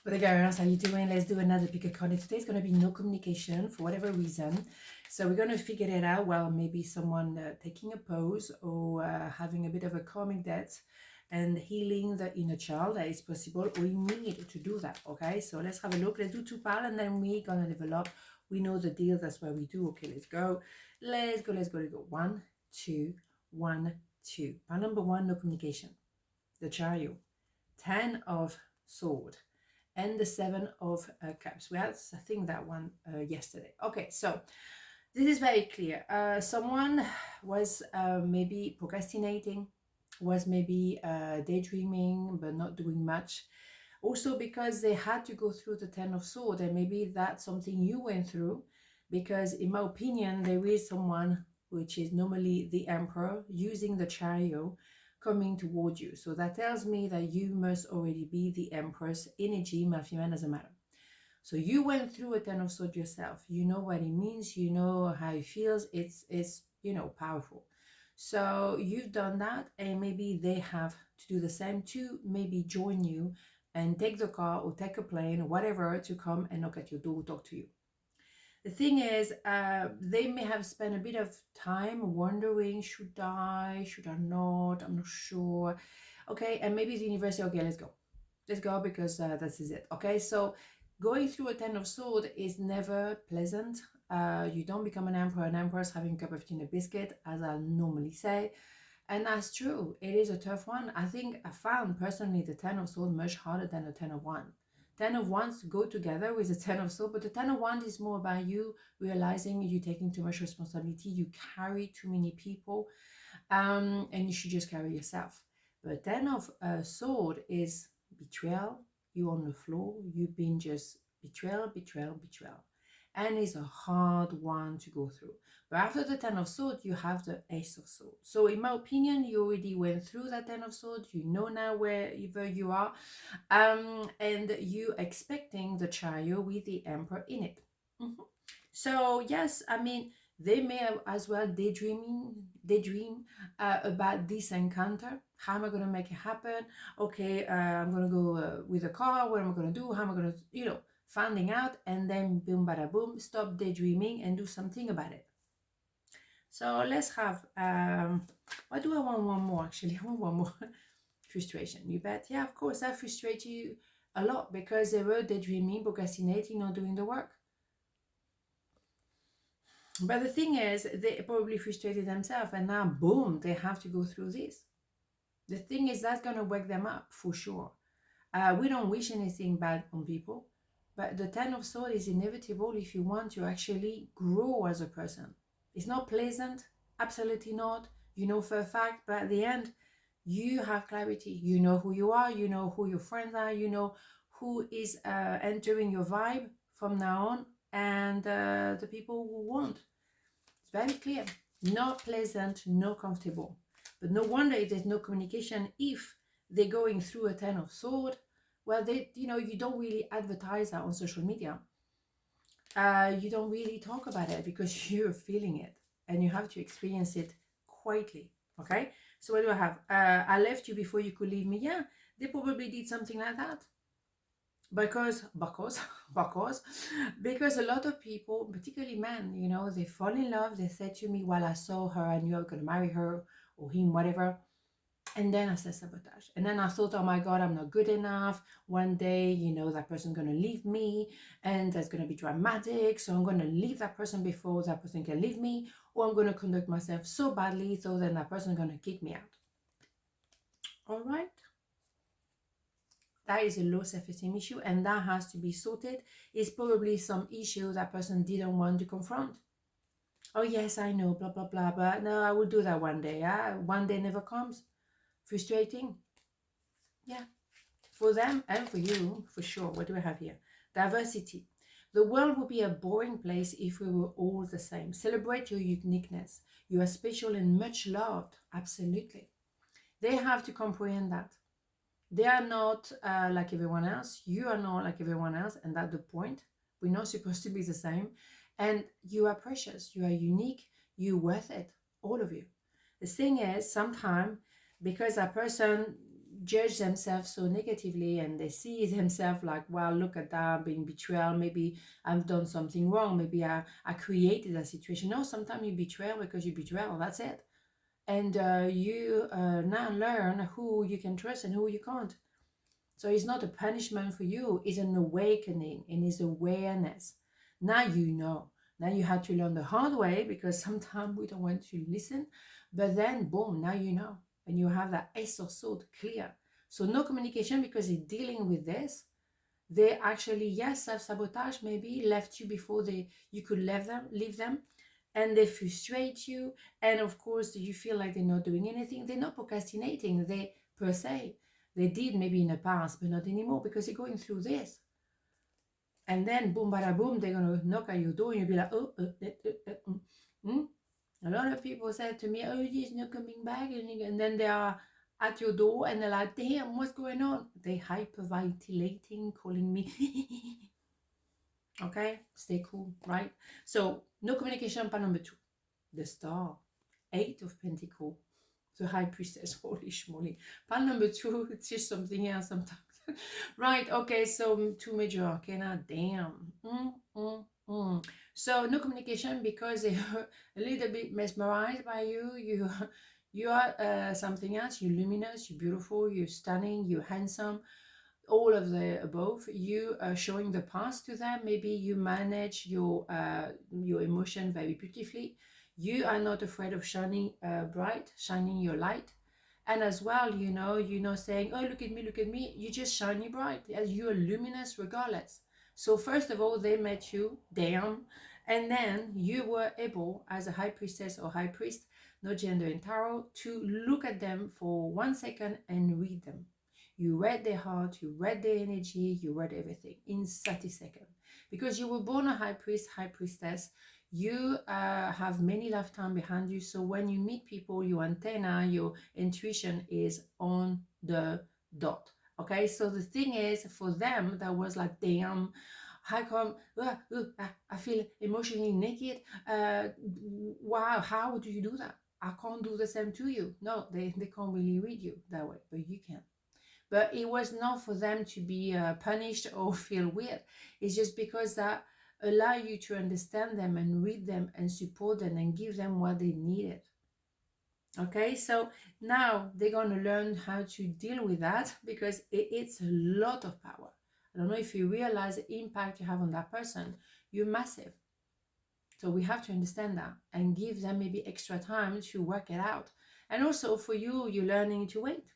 But girls, how you doing? Let's do another pick a card. Today's going to be no communication for whatever reason. So we're going to figure it out. Well, maybe someone taking a pause or having a bit of a karmic debt and healing the inner child. That is possible. We need to do that. Okay, so let's have a look. Let's do two piles and then we're going to develop. We know the deal. That's what we do. Okay, let's go. Let's go. Let's go. Let's go. 1, 2, 1, 2. Pile number 1, no communication. The Chariot. 10 of Swords and the 7 of Cups. We had, I think, that one yesterday. Okay, so this is very clear. Someone was maybe procrastinating, was maybe daydreaming, but not doing much. Also because they had to go through the 10 of Swords, and maybe that's something you went through, because in my opinion, there is someone, which is normally the Emperor, using the Chariot, coming towards you. So that tells me that you must already be the Empress energy, male, female, doesn't matter. So you went through a 10 of Swords yourself. You know what it means. You know how it feels. It's powerful. So you've done that, and maybe they have to do the same to maybe join you and take the car or take a plane or whatever to come and knock at your door, talk to you. The thing is, they may have spent a bit of time wondering, should I not, I'm not sure. Okay, and maybe the universe say, okay, let's go because this is it. Okay, so going through a 10 of Swords is never pleasant. You don't become an emperor and empress having a cup of tea and a biscuit, as I normally say. And that's true, it is a tough one. I think I found personally the 10 of Swords much harder than the 10 of Wands. 10 of Wands go together with the 10 of Swords, but the 10 of Wands is more about you realizing you're taking too much responsibility, you carry too many people, and you should just carry yourself. But 10 of Swords is betrayal. You on the floor, you've been just betrayal. And it's a hard one to go through. But after the 10 of Swords, you have the Ace of Swords. So in my opinion, you already went through that 10 of Swords. You know now wherever you are. And you expecting the Chariot with the Emperor in it. So yes, I mean, they may have as well daydream about this encounter. How am I going to make it happen? Okay, I'm going to go with a car. What am I going to do? How am I going to, finding out, and then boom, bada boom, stop daydreaming and do something about it. So let's have, what do I want? One more, actually. I want one more. Frustration, you bet. Yeah, of course, that frustrates you a lot because they were daydreaming, procrastinating, not doing the work. But the thing is, they probably frustrated themselves, and now, boom, they have to go through this. The thing is, that's going to wake them up for sure. We don't wish anything bad on people, but the 10 of Swords is inevitable if you want to actually grow as a person. It's not pleasant, absolutely not. You know for a fact, but at the end, you have clarity. You know who you are, you know who your friends are, you know who is entering your vibe from now on, and the people who won't. It's very clear. Not pleasant, not comfortable. But no wonder if there's no communication, if they're going through a 10 of Swords. Well, you don't really advertise that on social media. You don't really talk about it because you're feeling it and you have to experience it quietly. Okay, so what do I have? I left you before you could leave me. Yeah, they probably did something like that. Because a lot of people, particularly men, they fall in love. They said to me, while I saw her, I knew I was going to marry her or him, whatever. And then I said sabotage. And then I thought, oh my God, I'm not good enough. One day, that person's going to leave me and that's going to be dramatic. So I'm going to leave that person before that person can leave me, or I'm going to conduct myself so badly so then that person's going to kick me out. All right. That is a low self-esteem issue, and that has to be sorted. It's probably some issue that person didn't want to confront. Oh yes, I know, blah, blah, blah, but no, I will do that one day. One day never comes. Frustrating. Yeah, for them and for you, for sure. What do I have here? Diversity. The world would be a boring place if we were all the same. Celebrate your uniqueness. You are special and much loved. Absolutely. They have to comprehend that. They are not like everyone else. You are not like everyone else. And that's the point. We're not supposed to be the same. And you are precious. You are unique. You're worth it. All of you. The thing is, sometimes, because a person judge themselves so negatively, and they see themselves like, well, look at that, I'm being betrayed, maybe I've done something wrong, maybe I created a situation. No, sometimes you betray because you betray, that's it. And you now learn who you can trust and who you can't. So it's not a punishment for you, it's an awakening and it's awareness. Now you know. Now you had to learn the hard way because sometimes we don't want to listen, but then boom, now you know. And you have that ace of sword clear. So no communication because they're dealing with this. They actually, yes, self-sabotage maybe left you before you could leave them, and they frustrate you. And of course, you feel like they're not doing anything. They're not procrastinating, they per se. They did maybe in the past, but not anymore because they're going through this. And then boom, bada boom, they're going to knock at your door and you'll be like, A lot of people said to me, oh, he's not coming back. And then they are at your door and they're like, damn, what's going on? They hyperventilating, calling me. Okay, stay cool, right? So no communication, part number 2. The star, 8 of Pentacles. The High Priestess, holy schmoly. Part number 2, it's just something else sometimes. Right, okay, so 2 major arcana, damn. So no communication because they're a little bit mesmerized by you. You are something else. You're luminous, you're beautiful, you're stunning, you're handsome, all of the above. You are showing the past to them. Maybe you manage your emotion very beautifully. You are not afraid of shining bright, shining your light. And as well, you're not saying, oh, look at me, you just shiny bright. You are luminous regardless. So first of all, they met you, damn, and then you were able, as a high priestess or high priest, no gender in tarot, to look at them for 1 second and read them. You read their heart, you read their energy, you read everything in 30 seconds. Because you were born a high priest, high priestess, you have many lifetimes behind you. So when you meet people, your antenna, your intuition is on the dot. Okay, so the thing is, for them, that was like, damn, how come I feel emotionally naked? Wow, how do you do that? I can't do the same to you. No, they can't really read you that way, but you can. But it was not for them to be punished or feel weird. It's just because that allow you to understand them and read them and support them and give them what they needed. Okay, so now they're going to learn how to deal with that because it's a lot of power. I don't know if you realize the impact you have on that person. You're massive. So we have to understand that and give them maybe extra time to work it out. And also for you, you're learning to wait.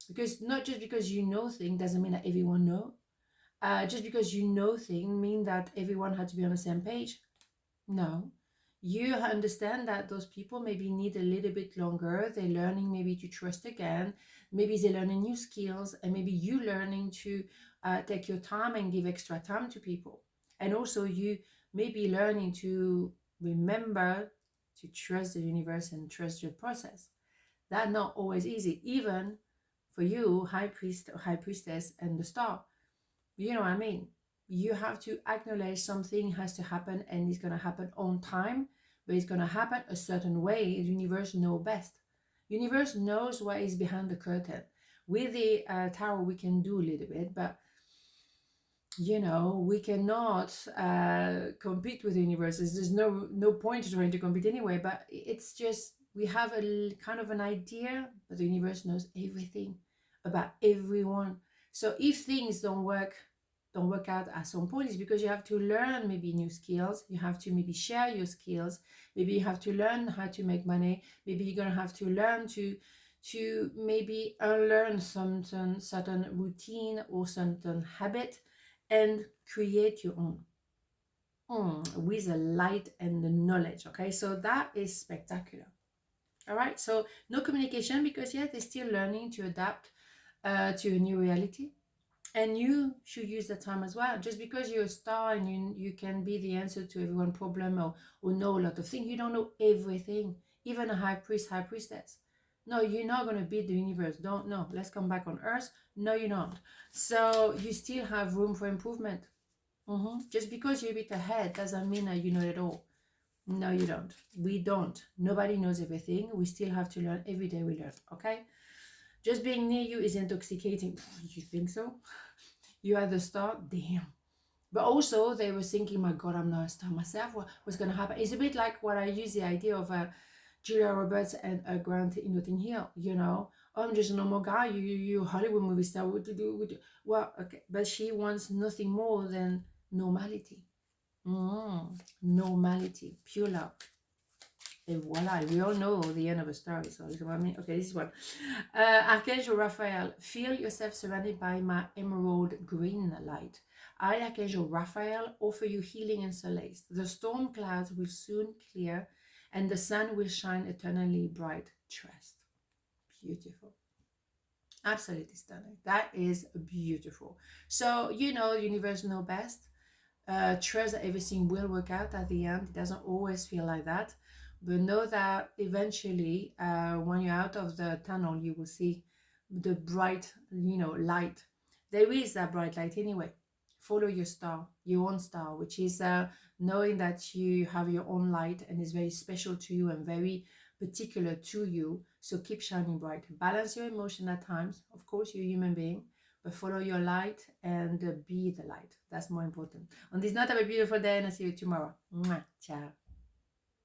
Because not just because you know things doesn't mean that everyone knows. Just because you know things mean that everyone had to be on the same page. No. You understand that those people maybe need a little bit longer. They're learning maybe to trust again. Maybe they're learning new skills, and maybe you learning to take your time and give extra time to people. And also you may be learning to remember to trust the universe and trust your process. That's not always easy, even for you, high priest or high priestess and the star. You know what I mean? You have to acknowledge something has to happen, and it's going to happen on time, but it's going to happen a certain way. The universe knows best. Universe knows what is behind the curtain. With the tarot, we can do a little bit, but we cannot compete with the universe. There's no point trying to compete anyway, but it's just we have a kind of an idea, but the universe knows everything about everyone. So if things don't work out at some point, it's because you have to learn maybe new skills. You have to maybe share your skills. Maybe you have to learn how to make money. Maybe you're going to have to learn to maybe unlearn certain routine or certain habit and create your own with the light and the knowledge. Okay, so that is spectacular. All right, so no communication because they're still learning to adapt to a new reality. And you should use that time as well. Just because you're a star and you can be the answer to everyone's problem or know a lot of things, you don't know everything. Even a high priest, high priestess. No, you're not going to beat the universe. Don't. No, let's come back on earth. No, you're not. So you still have room for improvement. Just because you're a bit ahead doesn't mean that you know it all. No, you don't. We don't. Nobody knows everything. We still have to learn. Every day we learn. Okay? Just being near you is intoxicating. You think so? You are the star? Damn. But also they were thinking, my God, I'm not a star myself. What's going to happen? It's a bit like what I use the idea of Julia Roberts and Grant in Notting Hill, you know. Oh, I'm just a normal guy. You Hollywood movie star. What to do? Well, okay. But she wants nothing more than normality. Normality. Pure love. And voila, we all know the end of a story. So this is what I mean. Okay, this is one. Archangel Raphael, feel yourself surrounded by my emerald green light. I, Archangel Raphael, offer you healing and solace. The storm clouds will soon clear and the sun will shine eternally bright. Trust. Beautiful. Absolutely stunning. That is beautiful. So, you know, the universe knows best. Trust that everything will work out at the end. It doesn't always feel like that. But know that eventually, when you're out of the tunnel, you will see the bright, you know, light. There is that bright light anyway. Follow your star, your own star, which is knowing that you have your own light and is very special to you and very particular to you. So keep shining bright. Balance your emotion at times. Of course, you're a human being, but follow your light and be the light. That's more important. On this note, have a beautiful day and I'll see you tomorrow. Mwah. Ciao.